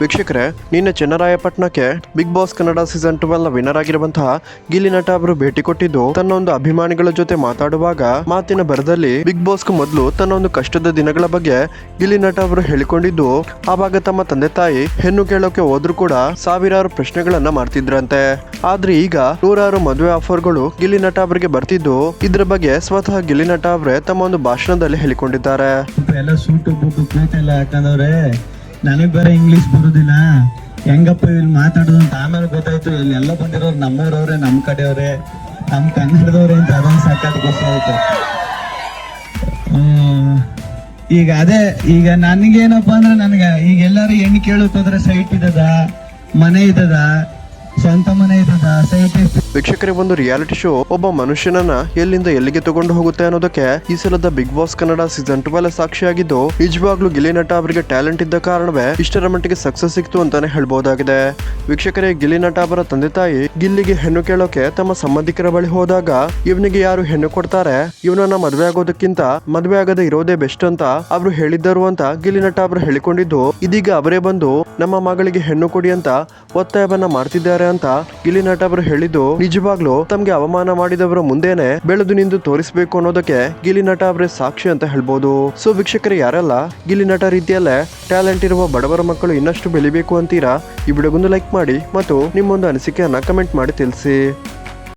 ವೀಕ್ಷಕರೇ, ನಿನ್ನೆ ಚೆನ್ನರಾಯಪಟ್ಟಣಕ್ಕೆ big boss Kannada season 12 ನ ವಿನ್ನರ್ ಆಗಿರುವಂತಹ ಗಿಲ್ಲಿ ನಟ ಅವರು ಭೇಟಿ ಕೊಟ್ಟಿದ್ದು ತನ್ನ ಒಂದು ಅಭಿಮಾನಿಗಳ ಜೊತೆ ಮಾತಾಡುವಾಗ ಮಾತಿನ ಭರದಲ್ಲಿ ಬಿಗ್ ಬಾಸ್ಗೂ ಮೊದಲು ತನ್ನ ಒಂದು ಕಷ್ಟದ ದಿನಗಳ ಬಗ್ಗೆ ಗಿಲ್ಲಿ ನಟ ಅವರು ಹೇಳಿಕೊಂಡಿದ್ದು, ಆವಾಗ ತಮ್ಮ ತಂದೆ ತಾಯಿ ಹೆಣ್ಣು ಕೇಳೋಕೆ ಹೋದ್ರೂ ಕೂಡ ಸಾವಿರಾರು ಪ್ರಶ್ನೆಗಳನ್ನ ಮಾಡ್ತಿದ್ರಂತೆ. ಆದ್ರೆ ಈಗ ನೂರಾರು ಮದುವೆ ಆಫರ್ಗಳು ಗಿಲ್ಲಿ ನಟ ಅವರಿಗೆ ಬರ್ತಿದ್ದು, ಇದ್ರ ಬಗ್ಗೆ ಸ್ವತಃ ಗಿಲ್ಲಿ ನಟ ಅವರೇ ತಮ್ಮ ಒಂದು ಭಾಷಣದಲ್ಲಿ ಹೇಳಿಕೊಂಡಿದ್ದಾರೆ. ನನಗ್ ಬೇರೆ ಇಂಗ್ಲಿಷ್ ಬರುದಿಲ್ಲ, ಹೆಂಗಪ್ಪ ಇಲ್ಲಿ ಮಾತಾಡೋದು ಅಂತ ಆಮೇಲೆ ಗೊತ್ತಾಯ್ತು. ಇಲ್ಲಿ ಎಲ್ಲ ಬಂದಿರೋರು ನಮ್ಮೂರವ್ರೆ, ನಮ್ ಕಡೆಯವ್ರೆ, ನಮ್ ಕನ್ನಡದವ್ರೆ ಅಂತ ಅದೊಂದು ಸಾಕಾದ ಗೊತ್ತಾಯ್ತು. ಈಗ ನನಗೇನಪ್ಪ ಅಂದ್ರೆ ಈಗ ಎಲ್ಲಾರು ಹೆಣ್ಣು ಕೇಳಕ್ ಹೋದ್ರೆ ಸೈಟ್ ಇದ್ದದ, ಮನೆ ಇದ್ದದ, ಸ್ವಂತ ಮನೆ ಇದ್ದದ, ಸೈಟ್ ವೀಕ್ಷಕರೇ, ಒಂದು ರಿಯಾಲಿಟಿ ಶೋ ಒಬ್ಬ ಮನುಷ್ಯನನ್ನ ಎಲ್ಲಿಂದ ಎಲ್ಲಿಗೆ ತಗೊಂಡು ಹೋಗುತ್ತೆ ಅನ್ನೋದಕ್ಕೆ ಈ ಸಲದ ಬಿಗ್ ಬಾಸ್ ಕನ್ನಡ ಸೀಸನ್ 12 ಸಾಕ್ಷಿಯಾಗಿದ್ದು, ನಿಜವಾಗ್ಲೂ ಗಿಲ್ಲಿ ನಟ ಅವರಿಗೆ ಟ್ಯಾಲೆಂಟ್ ಇದ್ದ ಕಾರಣವೇ ಇಷ್ಟರ ಮಟ್ಟಿಗೆ ಸಕ್ಸಸ್ ಸಿಕ್ತು ಅಂತಾನೆ ಹೇಳ್ಬಹುದಾಗಿದೆ. ವೀಕ್ಷಕರೇ, ಗಿಲ್ಲಿ ನಟ ಅವರ ತಂದೆ ತಾಯಿ ಗಿಲ್ಲಿಗೆ ಹೆಣ್ಣು ಕೇಳೋಕೆ ತಮ್ಮ ಸಂಬಂಧಿಕರ ಬಳಿ ಹೋದಾಗ ಇವನಿಗೆ ಯಾರು ಹೆಣ್ಣು ಕೊಡ್ತಾರೆ, ಇವನನ್ನ ಮದುವೆ ಆಗೋದಕ್ಕಿಂತ ಮದುವೆ ಆಗದೆ ಇರೋದೇ ಬೆಸ್ಟ್ ಅಂತ ಅವರು ಹೇಳಿದ್ದರು ಅಂತ ಗಿಲ್ಲಿ ನಟ ಅವರು ಹೇಳಿಕೊಂಡಿದ್ದು, ಇದೀಗ ಅವರೇ ಬಂದು ನಮ್ಮ ಮಗಳಿಗೆ ಹೆಣ್ಣು ಕೊಡಿ ಅಂತ ಒತ್ತಾಯವನ್ನ ಮಾಡ್ತಿದ್ದಾರೆ ಅಂತ ಗಿಲ್ಲಿ ನಟ ಅವರು ಹೇಳಿದ್ದು, ನಿಜವಾಗ್ಲೂ ತಮ್ಗೆ ಅವಮಾನ ಮಾಡಿದವರ ಮುಂದೆನೆ ಬೆಳೆದು ನಿಂದು ತೋರಿಸಬೇಕು ಅನ್ನೋದಕ್ಕೆ ಗಿಲ್ಲಿ ನಟ ಅವರೇ ಸಾಕ್ಷಿ ಅಂತ ಹೇಳ್ಬೋದು. ಸೊ ವೀಕ್ಷಕರು, ಯಾರೆಲ್ಲ ಗಿಲ್ಲಿ ನಟ ರೀತಿಯಲ್ಲೇ ಟ್ಯಾಲೆಂಟ್ ಇರುವ ಬಡವರ ಮಕ್ಕಳು ಇನ್ನಷ್ಟು ಬೆಳಿಬೇಕು ಅಂತೀರಾ, ಈ ವಿಡಿಯೋಗೊಂದು ಲೈಕ್ ಮಾಡಿ ಮತ್ತು ನಿಮ್ಮೊಂದು ಅನಿಸಿಕೆಯನ್ನ ಕಮೆಂಟ್ ಮಾಡಿ ತಿಳಿಸಿ.